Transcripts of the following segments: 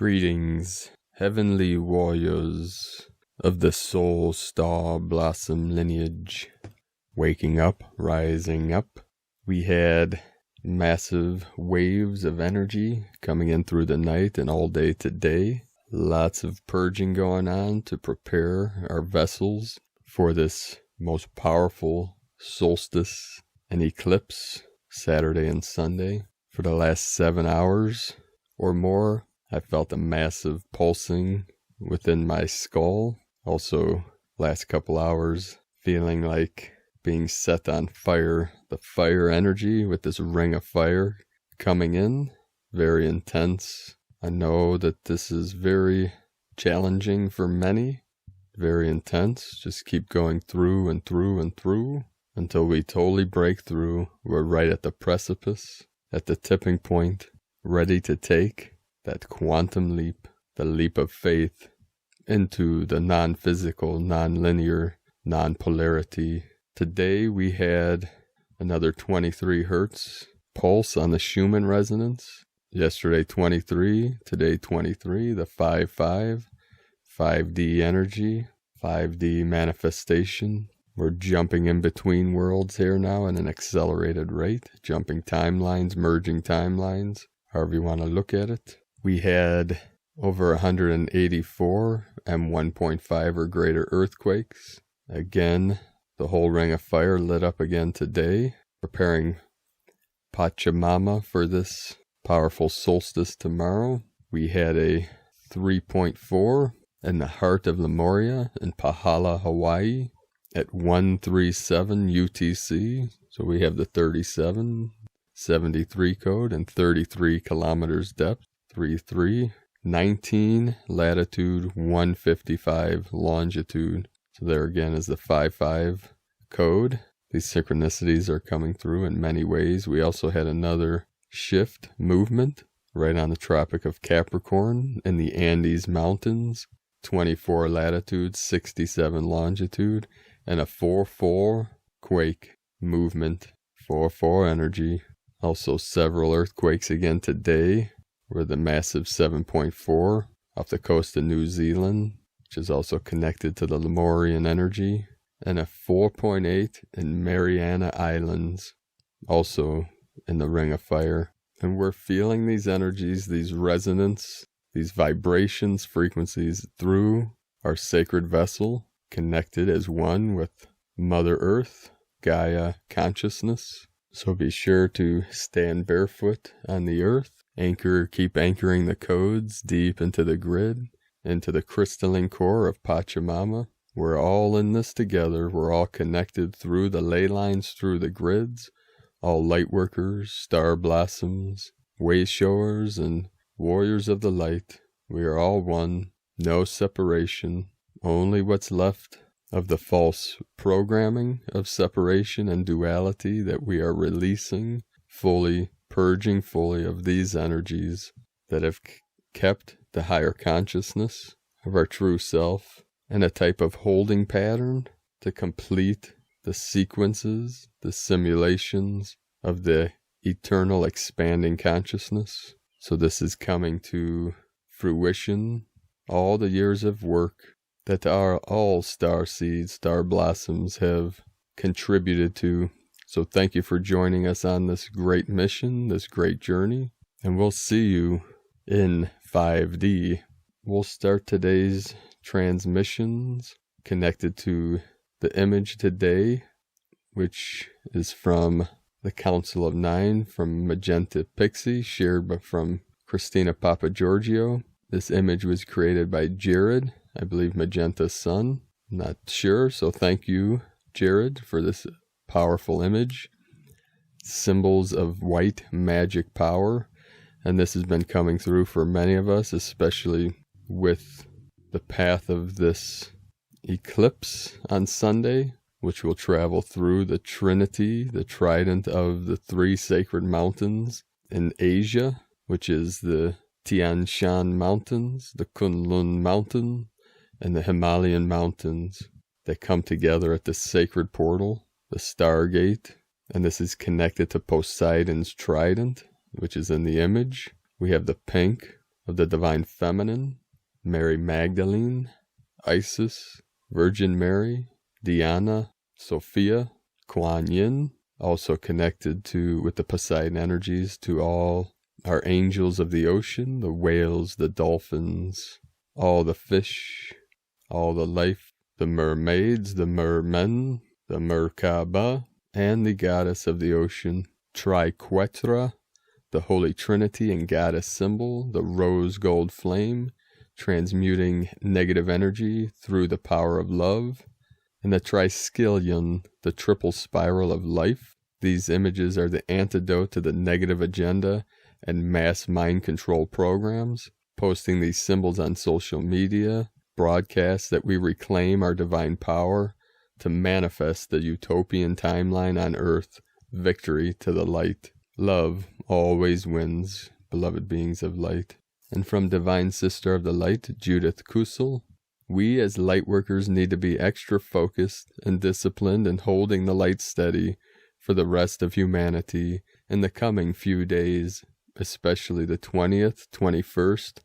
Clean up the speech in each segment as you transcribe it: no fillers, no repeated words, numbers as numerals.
Greetings, heavenly warriors of the soul star blossom lineage. Waking up, rising up. We had massive waves of energy coming in through the night and all day today. Lots of purging going on to prepare our vessels for this most powerful solstice and eclipse, Saturday and Sunday. For the last 7 hours or more, I felt a massive pulsing within my skull. Also, last couple hours, feeling like being set on fire. The fire energy with this ring of fire coming in, very intense. I know that this is very challenging for many, very intense. Just keep going through and through and through until we totally break through. We're right at the precipice, at the tipping point, ready to take that quantum leap, the leap of faith into the non-physical, non-linear, non-polarity. Today we had another 23 hertz pulse on the Schumann resonance. Yesterday 23, today 23, the 5-5, 5D energy, 5D manifestation. We're jumping in between worlds here now at an accelerated rate, jumping timelines, merging timelines, however you want to look at it. We had over 184 M1.5 or greater earthquakes. Again, the whole ring of fire lit up again today, preparing Pachamama for this powerful solstice tomorrow. We had a 3.4 in the heart of Lemuria in Pahala, Hawaii at 137 UTC. So we have the 37, 73 code and 33 kilometers depth. 33, 19 latitude, 155 longitude. So there again is the 5-5 code. These synchronicities are coming through in many ways. We also had another shift movement right on the Tropic of Capricorn in the Andes Mountains, 24 latitude, 67 longitude, and a 4-4 quake movement, 4-4 energy. Also several earthquakes again today. We're the massive 7.4 off the coast of New Zealand, which is also connected to the Lemurian energy, and a 4.8 in Mariana Islands, also in the Ring of Fire. And we're feeling these energies, these resonance, these vibrations, frequencies through our sacred vessel, connected as one with Mother Earth, Gaia consciousness. So be sure to stand barefoot on the earth. Keep anchoring the codes deep into the grid, into the crystalline core of Pachamama. We're all in this together. We're all connected through the ley lines, through the grids. All light workers, star blossoms, way showers, and warriors of the light. We are all one. No separation. Only what's left of the false programming of separation and duality that we are releasing fully, purging fully of these energies that have kept the higher consciousness of our true self in a type of holding pattern to complete the sequences, the simulations of the eternal expanding consciousness. So this is coming to fruition, all the years of work that all star seeds, star blossoms have contributed to. So thank you for joining us on this great mission, this great journey, and we'll see you in 5D. We'll start today's transmissions connected to the image today, which is from the Council of Nine, from Magenta Pixie, shared from Christina Papagiorgio. This image was created by Jared, I believe Magenta's son. Not sure, so thank you, Jared, for this powerful image. Symbols of white magic power, and this has been coming through for many of us, especially with the path of this eclipse on Sunday, which will travel through the Trinity, the trident of the three sacred mountains in Asia, which is the Tian Shan Mountains, the Kunlun Mountain, and the Himalayan Mountains that come together at the sacred portal, the Stargate. And this is connected to Poseidon's trident, which is in the image. We have the pink of the Divine Feminine, Mary Magdalene, Isis, Virgin Mary, Diana, Sophia, Kuan Yin, also connected with the Poseidon energies, to all our angels of the ocean, the whales, the dolphins, all the fish, all the life, the mermaids, the mermen, the Merkaba, and the goddess of the ocean, Triquetra, the Holy Trinity and Goddess symbol, the rose gold flame, transmuting negative energy through the power of love, and the Triskelion, the triple spiral of life. These images are the antidote to the negative agenda and mass mind control programs. Posting these symbols on social media broadcasts that we reclaim our divine power to manifest the utopian timeline on earth. Victory to the light. Love always wins, beloved beings of light. And from Divine Sister of the Light, Judith Kusel, we as lightworkers need to be extra focused and disciplined in holding the light steady for the rest of humanity in the coming few days, especially the 20th, 21st,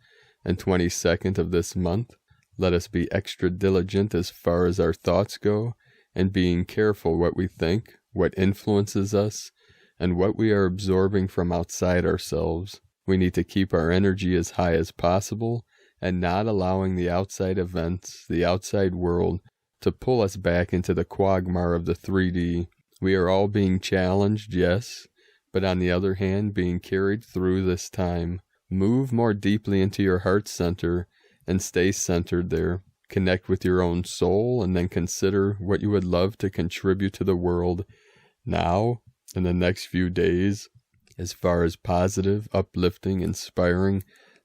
and 22nd of this month. Let us be extra diligent as far as our thoughts go, and being careful what we think, what influences us, and what we are absorbing from outside ourselves. We need to keep our energy as high as possible, and not allowing the outside events, the outside world, to pull us back into the quagmire of the 3D. We are all being challenged, yes, but on the other hand, being carried through this time. Move more deeply into your heart center and stay centered there. Connect with your own soul, and then consider what you would love to contribute to the world now, in the next few days, as far as positive, uplifting, inspiring,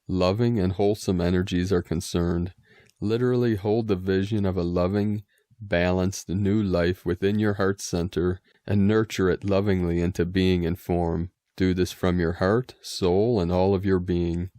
loving, and wholesome energies are concerned. Literally hold the vision of a loving, balanced new life within your heart center and nurture it lovingly into being and form. Do this from your heart, soul, and all of your being.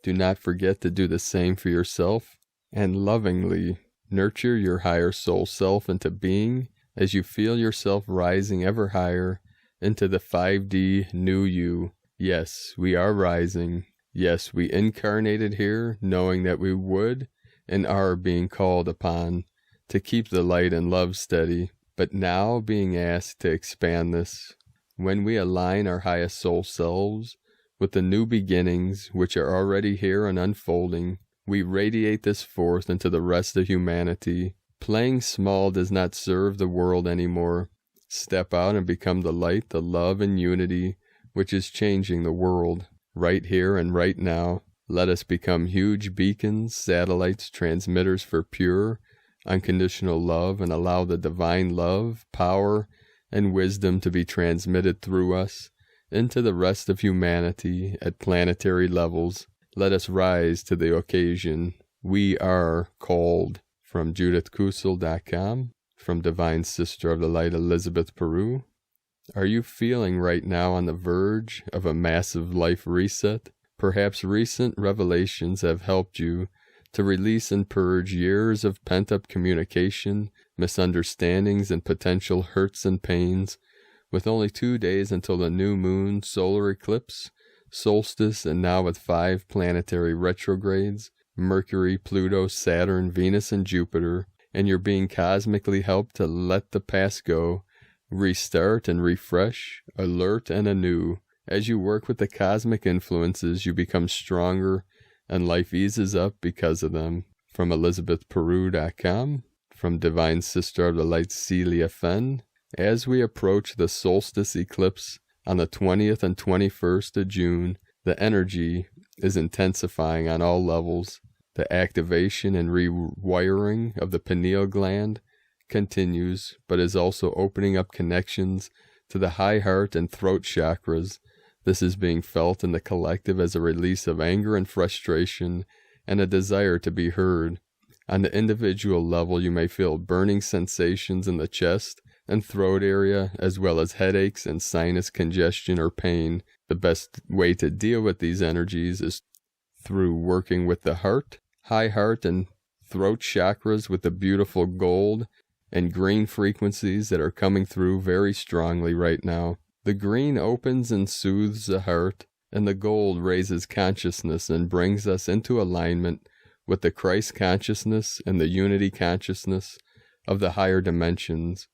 Do not forget to do the same for yourself, and lovingly nurture your higher soul self into being as you feel yourself rising ever higher into the 5D new you. Yes, we are rising. Yes, we incarnated here knowing that we would and are being called upon to keep the light and love steady, but now being asked to expand this. When we align our highest soul selves with the new beginnings which are already here and unfolding, we radiate this forth into the rest of humanity. Playing small does not serve the world anymore. Step out and become the light, the love, and unity which is changing the world. Right here and right now, let us become huge beacons, satellites, transmitters for pure, unconditional love, and allow the divine love, power, and wisdom to be transmitted through us into the rest of humanity at planetary levels. Let us rise to the occasion. We are called. From JudithKusel.com, from Divine Sister of the Light, Elizabeth Peru. Are you feeling right now on the verge of a massive life reset? Perhaps recent revelations have helped you to release and purge years of pent-up communication, misunderstandings, and potential hurts and pains. With only 2 days until the new moon, solar eclipse, solstice, and now with 5 planetary retrogrades, Mercury, Pluto, Saturn, Venus, and Jupiter, and you're being cosmically helped to let the past go, restart and refresh, alert and anew. As you work with the cosmic influences, you become stronger, and life eases up because of them. From ElizabethPeru.com, from Divine Sister of the Light, Celia Fenn. As we approach the solstice eclipse on the 20th and 21st of June, the energy is intensifying on all levels. The activation and rewiring of the pineal gland continues, but is also opening up connections to the high heart and throat chakras. This is being felt in the collective as a release of anger and frustration and a desire to be heard. On the individual level, you may feel burning sensations in the chest and throat area, as well as headaches and sinus congestion or pain. The best way to deal with these energies is through working with the heart, high heart and throat chakras with the beautiful gold and green frequencies that are coming through very strongly right now. The green opens and soothes the heart, and the gold raises consciousness and brings us into alignment with the Christ consciousness and the unity consciousness of the higher dimensions.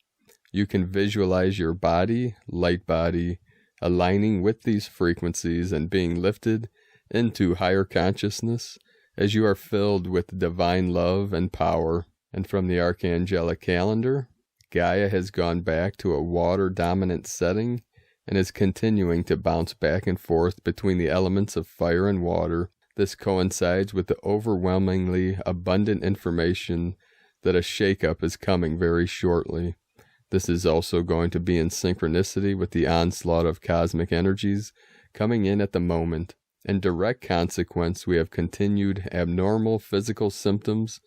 You can visualize your body, light body, aligning with these frequencies and being lifted into higher consciousness as you are filled with divine love and power. And from the archangelic calendar, Gaia has gone back to a water-dominant setting and is continuing to bounce back and forth between the elements of fire and water. This coincides with the overwhelmingly abundant information that a shakeup is coming very shortly. This is also going to be in synchronicity with the onslaught of cosmic energies coming in at the moment. In direct consequence, we have continued abnormal physical symptoms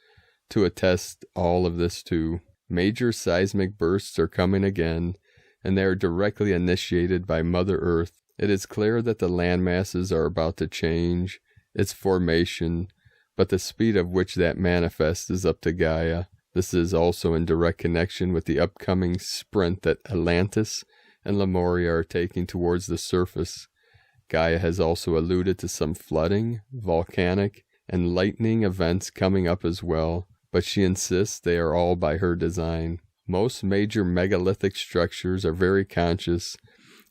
to attest all of this too. Major seismic bursts are coming again, and they are directly initiated by Mother Earth. It is clear that the land masses are about to change its formation, but the speed of which that manifests is up to Gaia. This is also in direct connection with the upcoming sprint that Atlantis and Lemuria are taking towards the surface. Gaia has also alluded to some flooding, volcanic, and lightning events coming up as well, but she insists they are all by her design. Most major megalithic structures are very conscious,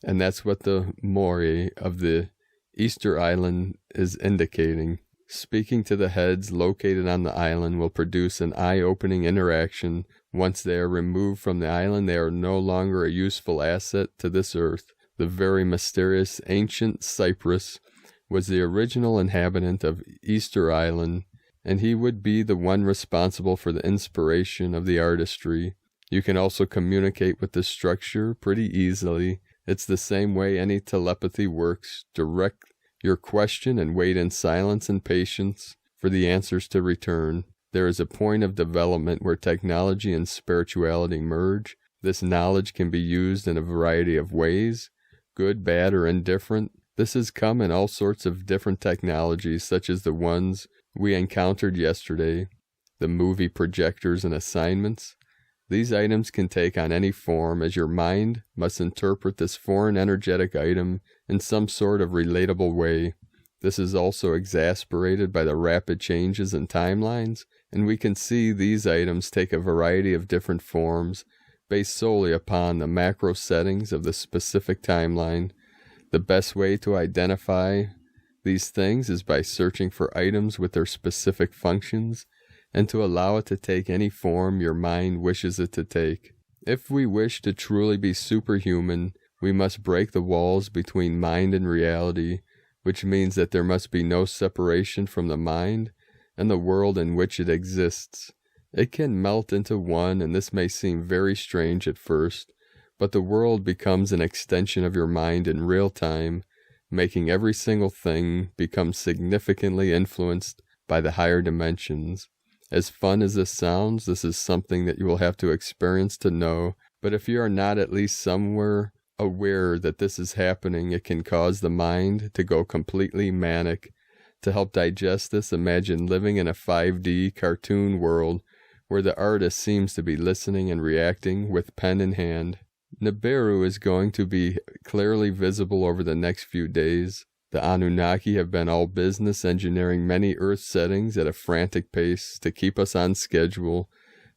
and that's what the moire of the Easter Island is indicating. Speaking to the heads located on the island will produce an eye-opening interaction. Once they are removed from the island, they are no longer a useful asset to this earth. The very mysterious ancient Cyprus was the original inhabitant of Easter Island, and he would be the one responsible for the inspiration of the artistry. You can also communicate with the structure pretty easily. It's the same way any telepathy works. Direct your question and wait in silence and patience for the answers to return. There is a point of development where technology and spirituality merge. This knowledge can be used in a variety of ways, good, bad, or indifferent. This has come in all sorts of different technologies, such as the ones we encountered yesterday, the movie projectors and assignments. These items can take on any form, as your mind must interpret this foreign energetic item in some sort of relatable way. This is also exasperated by the rapid changes in timelines, and we can see these items take a variety of different forms based solely upon the macro settings of the specific timeline. The best way to identify these things is by searching for items with their specific functions, and to allow it to take any form your mind wishes it to take. If we wish to truly be superhuman, we must break the walls between mind and reality, which means that there must be no separation from the mind and the world in which it exists. It can melt into one, and this may seem very strange at first, but the world becomes an extension of your mind in real time, making every single thing become significantly influenced by the higher dimensions. As fun as this sounds, this is something that you will have to experience to know, but if you are not at least somewhere aware that this is happening, it can cause the mind to go completely manic. To help digest this, imagine living in a 5D cartoon world where the artist seems to be listening and reacting with pen in hand. Nibiru is going to be clearly visible over the next few days. The Anunnaki have been all business, engineering many Earth settings at a frantic pace to keep us on schedule.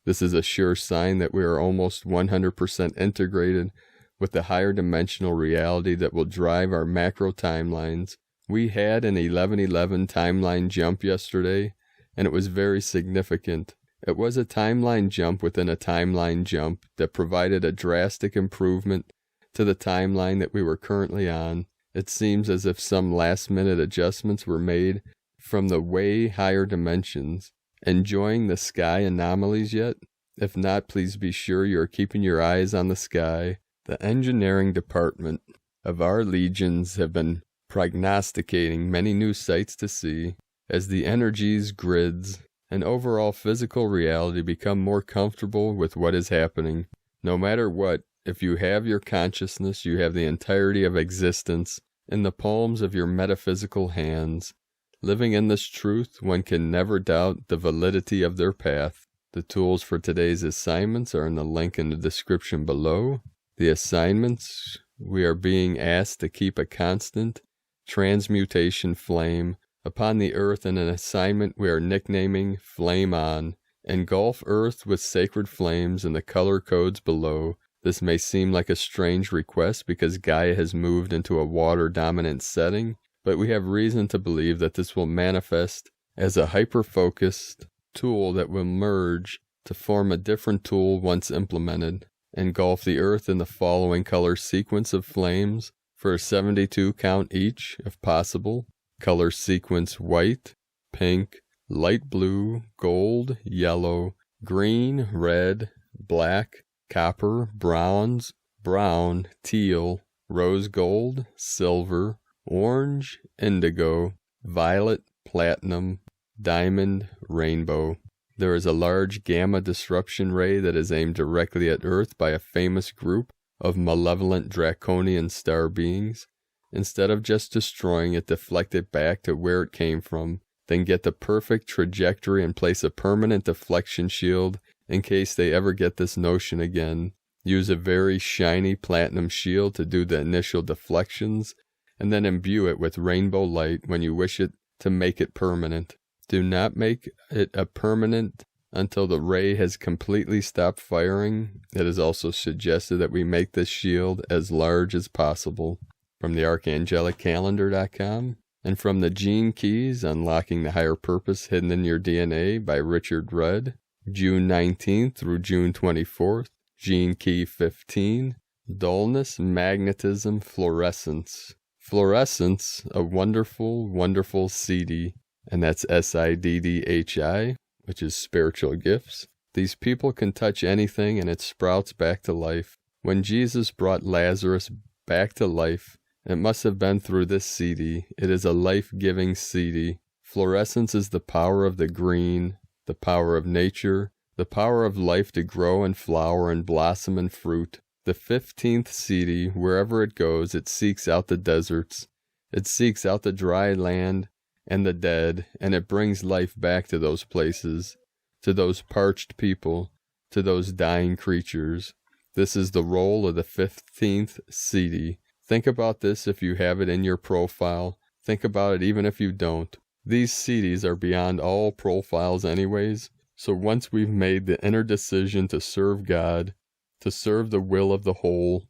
This is a sure sign that we are almost 100% integrated with the higher dimensional reality that will drive our macro timelines. We had an 1111 timeline jump yesterday, and it was very significant. It was a timeline jump within a timeline jump that provided a drastic improvement to the timeline that we were currently on. It seems as if some last-minute adjustments were made from the way higher dimensions. Enjoying the sky anomalies yet? If not, please be sure you are keeping your eyes on the sky. The engineering department of our legions have been prognosticating many new sights to see as the energies, grids, and overall physical reality become more comfortable with what is happening. No matter what, if you have your consciousness, you have the entirety of existence in the palms of your metaphysical hands. Living in this truth, one can never doubt the validity of their path. The tools for today's assignments are in the link in the description below. The assignments, we are being asked to keep a constant transmutation flame upon the earth in an assignment we are nicknaming Flame On. Engulf earth with sacred flames in the color codes below. This may seem like a strange request because Gaia has moved into a water-dominant setting, but we have reason to believe that this will manifest as a hyper-focused tool that will merge to form a different tool once implemented. Engulf the earth in the following color sequence of flames for a 72 count each, if possible. Color sequence white, pink, light blue, gold, yellow, green, red, black, copper, bronze, brown, teal, rose gold, silver, orange, indigo, violet, platinum, diamond, rainbow. There is a large gamma disruption ray that is aimed directly at Earth by a famous group of malevolent draconian star beings. Instead of just destroying it, deflect it back to where it came from, then get the perfect trajectory and place a permanent deflection shield in case they ever get this notion again. Use a very shiny platinum shield to do the initial deflections, and then imbue it with rainbow light when you wish it to make it permanent. Do not make it a permanent until the ray has completely stopped firing. It is also suggested that we make this shield as large as possible. From the archangelicalendar.com, and from the Gene Keys, Unlocking the Higher Purpose Hidden in Your DNA by Richard Rudd, June 19th through June 24th, Gene Key 15, Dullness, Magnetism, Fluorescence. Fluorescence, a wonderful, wonderful CD, and that's SIDDHI, which is spiritual gifts. These people can touch anything and it sprouts back to life. When Jesus brought Lazarus back to life, it must have been through this CD. It is a life-giving CD. Fluorescence is the power of the green, the power of nature, the power of life to grow and flower and blossom and fruit. The 15th CD, wherever it goes, it seeks out the deserts. It seeks out the dry land and the dead, and it brings life back to those places, to those parched people, to those dying creatures. This is the role of the 15th CD. Think about this if you have it in your profile. Think about it even if you don't. These CDs are beyond all profiles anyways, so once we've made the inner decision to serve God, to serve the will of the whole,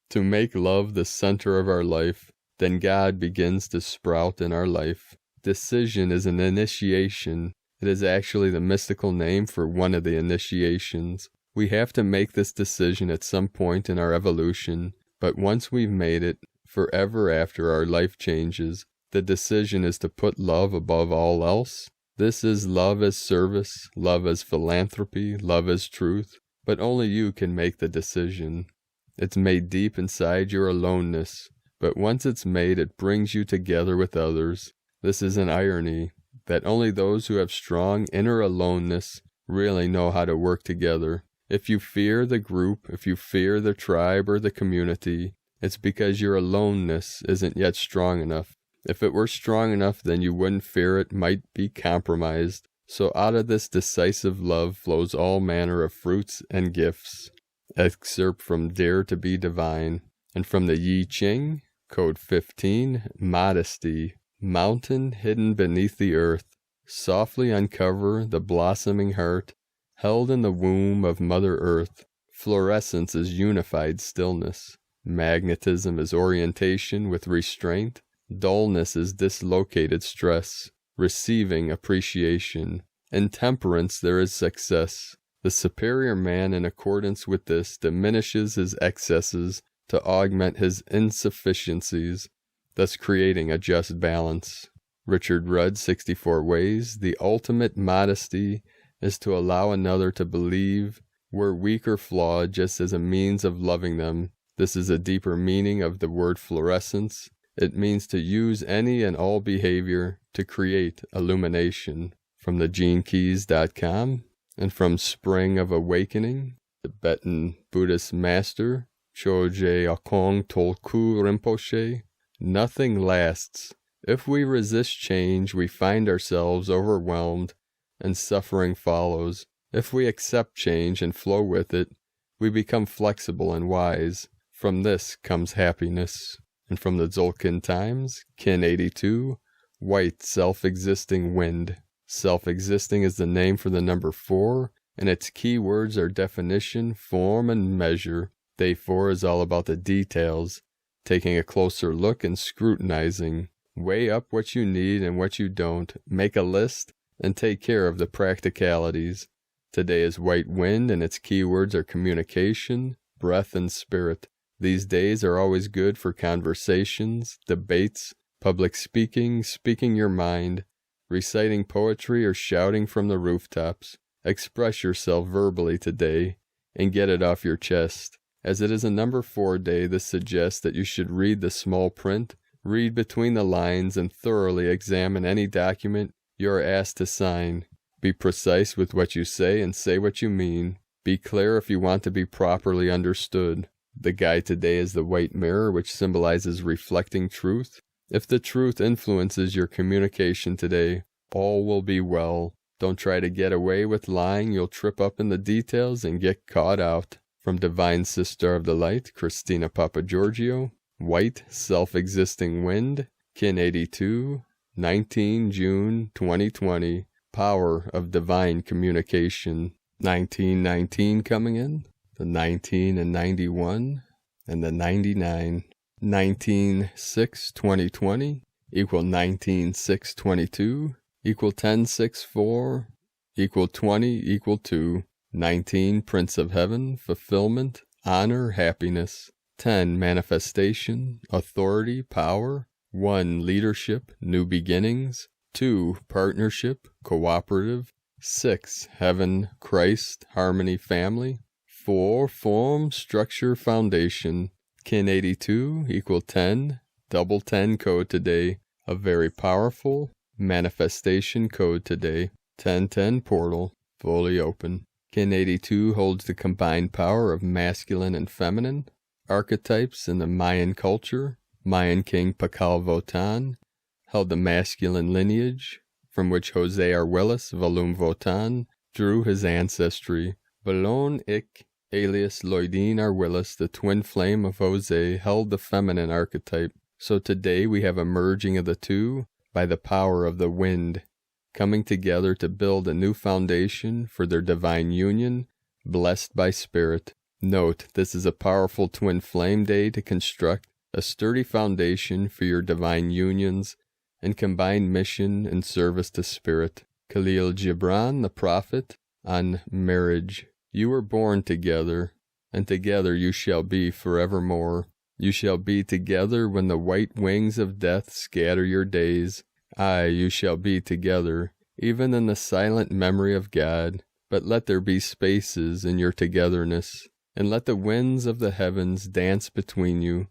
to make love the center of our life, then God begins to sprout in our life. Decision is an initiation. It is actually the mystical name for one of the initiations. We have to make this decision at some point in our evolution. But once we've made it, forever after our life changes, the decision is to put love above all else. This is love as service, love as philanthropy, love as truth. But only you can make the decision. It's made deep inside your aloneness, but once it's made, it brings you together with others. This is an irony, that only those who have strong inner aloneness really know how to work together. If you fear the group, if you fear the tribe or the community, it's because your aloneness isn't yet strong enough. If it were strong enough, then you wouldn't fear it might be compromised. So out of this decisive love flows all manner of fruits and gifts. Excerpt from Dare to be Divine. And from the I Ching, Code 15, Modesty. Mountain hidden beneath the earth. Softly uncover the blossoming heart. Held in the womb of Mother Earth, fluorescence is unified stillness. Magnetism is orientation with restraint. Dullness is dislocated stress, receiving appreciation. In temperance there is success. The superior man, in accordance with this, diminishes his excesses to augment his insufficiencies, thus creating a just balance. Richard Rudd, 64 Ways. The ultimate modesty is to allow another to believe we're weak or flawed just as a means of loving them. This is a deeper meaning of the word fluorescence. It means to use any and all behavior to create illumination. From the GeneKeys.com, and from Spring of Awakening, Tibetan Buddhist Master Choje Akong Tolku Rinpoche. Nothing lasts. If we resist change, we find ourselves overwhelmed, and suffering follows. If we accept change and flow with it, we become flexible and wise. From this comes happiness. And from the Tzolk'in times, Kin 82, white self-existing wind. Self-existing is the name for the number 4, and its key words are definition, form, and measure. Day 4 is all about the details, taking a closer look and scrutinizing. Weigh up what you need and what you don't, make a list, and take care of the practicalities. Today is white wind, and its key words are communication, breath, and spirit. These days are always good for conversations, debates, public speaking, speaking your mind, reciting poetry, or shouting from the rooftops. Express yourself verbally today and get it off your chest. As it is a number 4 day, this suggests that you should read the small print, read between the lines, and thoroughly examine any document you are asked to sign. Be precise with what you say and say what you mean. Be clear if you want to be properly understood. The guide today is the white mirror, which symbolizes reflecting truth. If the truth influences your communication today, all will be well. Don't try to get away with lying. You'll trip up in the details and get caught out. From Divine Sister of the Light, Christina Papagiorgio, white self-existing wind, Kin 82, 19 June 2020, power of divine communication. 1919 coming in, the 19 and 91, and the 99. 19-6-2020 equal 19-6-22 equal 10-6-4 equal 20 equal 2. 19 Prince of Heaven, fulfillment, honor, happiness. 10 manifestation, authority, power. 1 leadership, new beginnings. 2 partnership, cooperative. 6 heaven, Christ, harmony, family. 4 form, structure, foundation. Kin 82 equal 10, double 10 code today, a very powerful manifestation code today. 1010 portal, fully open. Kin 82 holds the combined power of masculine and feminine archetypes in the Mayan culture. Mayan king Pakal Votan held the masculine lineage, from which Jose Arguelles Valum Votan drew his ancestry. Valon Ik alias Lloydine Arguelles, the twin flame of Jose, held the feminine archetype. So today we have a merging of the two by the power of the wind, coming together to build a new foundation for their divine union, blessed by spirit. Note, this is a powerful twin flame day to construct a sturdy foundation for your divine unions and combined mission and service to spirit. Khalil Gibran, the prophet, on marriage. You were born together, and together you shall be forevermore. You shall be together when the white wings of death scatter your days. Aye, you shall be together, even in the silent memory of God. But let there be spaces in your togetherness, and let the winds of the heavens dance between you.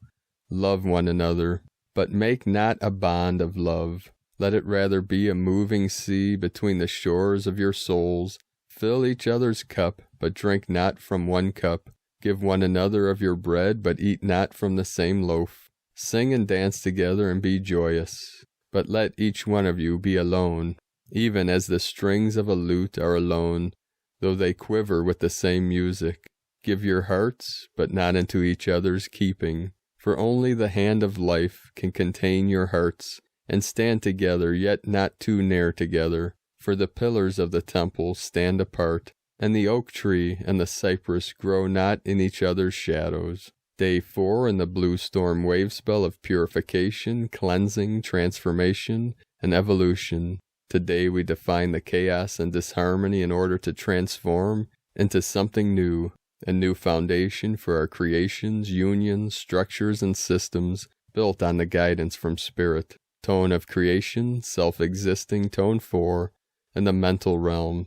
Love one another, but make not a bond of love. Let it rather be a moving sea between the shores of your souls. Fill each other's cup, but drink not from one cup. Give one another of your bread, but eat not from the same loaf. Sing and dance together and be joyous. But let each one of you be alone, even as the strings of a lute are alone, though they quiver with the same music. Give your hearts, but not into each other's keeping. For only the hand of life can contain your hearts, and stand together, yet not too near together. For the pillars of the temple stand apart, and the oak tree and the cypress grow not in each other's shadows. Day 4 in the blue storm wave spell of purification, cleansing, transformation, and evolution. Today we define the chaos and disharmony in order to transform into something new, a new foundation for our creations, unions, structures, and systems built on the guidance from spirit. Tone of creation, self-existing, tone 4, in the mental realm.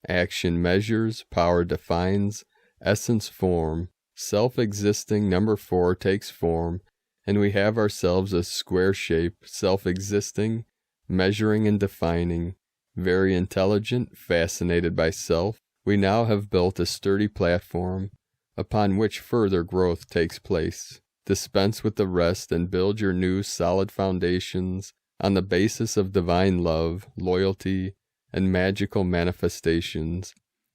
Action measures, power defines, essence form. Self-existing, number 4, takes form, and we have ourselves a square shape, self-existing, measuring and defining. Very intelligent, fascinated by self, we now have built a sturdy platform upon which further growth takes place. Dispense with the rest and build your new solid foundations on the basis of divine love, loyalty, and magical manifestations.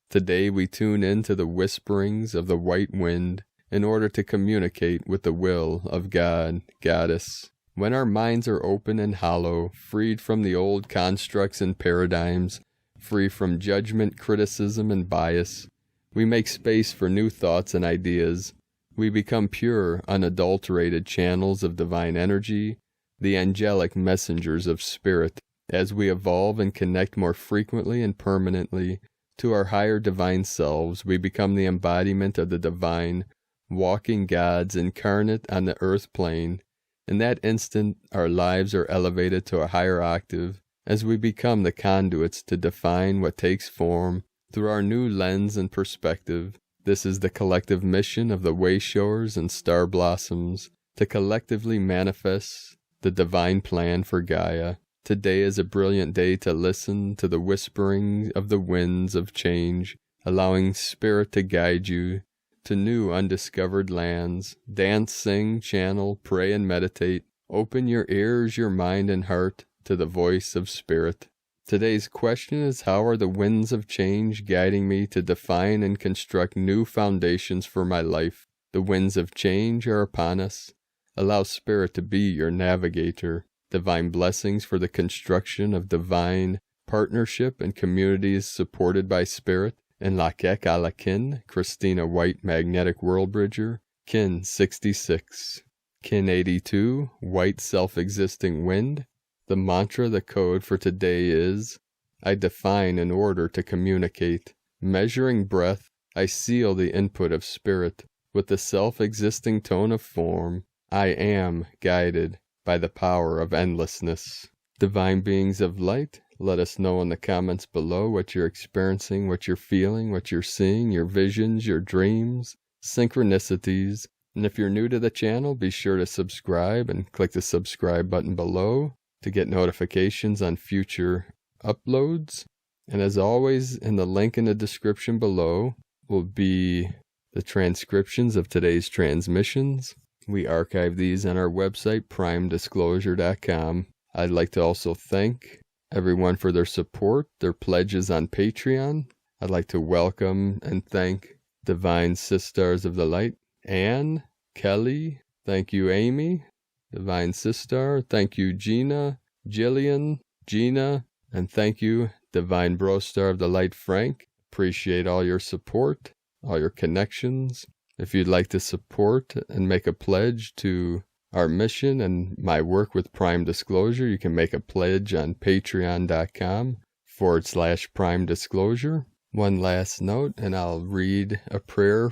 Today we tune into the whisperings of the white wind in order to communicate with the will of God, Goddess. When our minds are open and hollow, freed from the old constructs and paradigms, free from judgment, criticism, and bias, we make space for new thoughts and ideas. We become pure, unadulterated channels of divine energy, the angelic messengers of spirit. As we evolve and connect more frequently and permanently to our higher divine selves, we become the embodiment of the divine, walking gods incarnate on the earth plane. In that instant, our lives are elevated to a higher octave as we become the conduits to define what takes form through our new lens and perspective. This is the collective mission of the Wayshowers and Star Blossoms, to collectively manifest the divine plan for Gaia. Today is a brilliant day to listen to the whispering of the winds of change, allowing spirit to guide you to new undiscovered lands. Dance, sing, channel, pray, and meditate. Open your ears, your mind, and heart to the voice of spirit. Today's question is, how are the winds of change guiding me to define and construct new foundations for my life? The winds of change are upon us. Allow spirit to be your navigator. Divine blessings for the construction of divine partnership and communities supported by spirit. In Lakek Alakin, Christina White, Magnetic World Bridger. Kin 66. Kin 82, White Self-Existing Wind. The mantra, the code for today is, I define in order to communicate. Measuring breath, I seal the input of spirit with the self-existing tone of form. I am guided by the power of endlessness. Divine beings of light, let us know in the comments below what you're experiencing, what you're feeling, what you're seeing, your visions, your dreams, synchronicities. And if you're new to the channel, be sure to subscribe and click the subscribe button below to get notifications on future uploads. And as always, in the link in the description below will be the transcriptions of today's transmissions. We archive these on our website, primedisclosure.com. I'd like to also thank everyone for their support, their pledges on Patreon. I'd like to welcome and thank Divine Sisters of the Light, Anne, Kelly, thank you Amy, Divine Sister, thank you Gina, Jillian, Gina, and thank you Divine Brostar of the Light, Frank. Appreciate all your support, all your connections. If you'd like to support and make a pledge to our mission and my work with Prime Disclosure, you can make a pledge on patreon.com/Prime Disclosure. One last note, and I'll read a prayer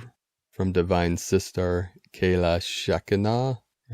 from Divine Sister Kayla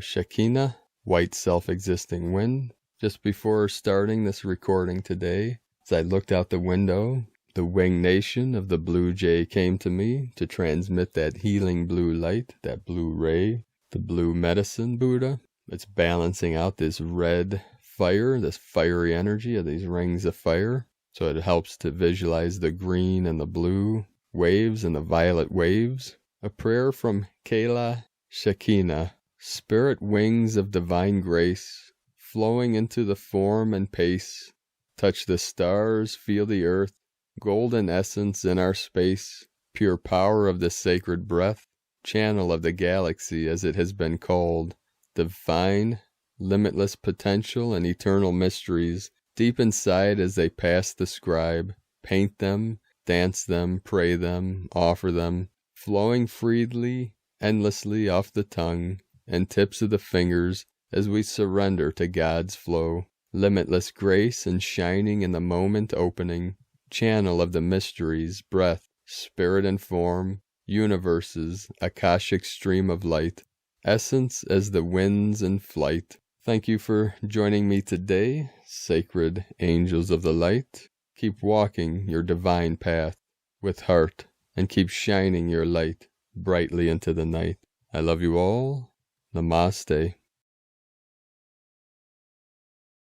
Shekinah, White Self-Existing Wind. Just before starting this recording today, as I looked out the window, the winged nation of the blue jay came to me to transmit that healing blue light, that blue ray, the blue medicine Buddha. It's balancing out this red fire, this fiery energy of these rings of fire. So it helps to visualize the green and the blue waves and the violet waves. A prayer from Kayla Shekinah. Spirit wings of divine grace, flowing into the form and pace. Touch the stars, feel the earth, golden essence in our space, pure power of the sacred breath, channel of the galaxy as it has been called, divine, limitless potential and eternal mysteries, deep inside as they pass the scribe, paint them, dance them, pray them, offer them, flowing freely, endlessly off the tongue and tips of the fingers as we surrender to God's flow, limitless grace and shining in the moment opening, channel of the mysteries, breath, spirit and form, universes, akashic stream of light, essence as the winds in flight. Thank you for joining me today, sacred angels of the light. Keep walking your divine path with heart and keep shining your light brightly into the night. I love you all. Namaste.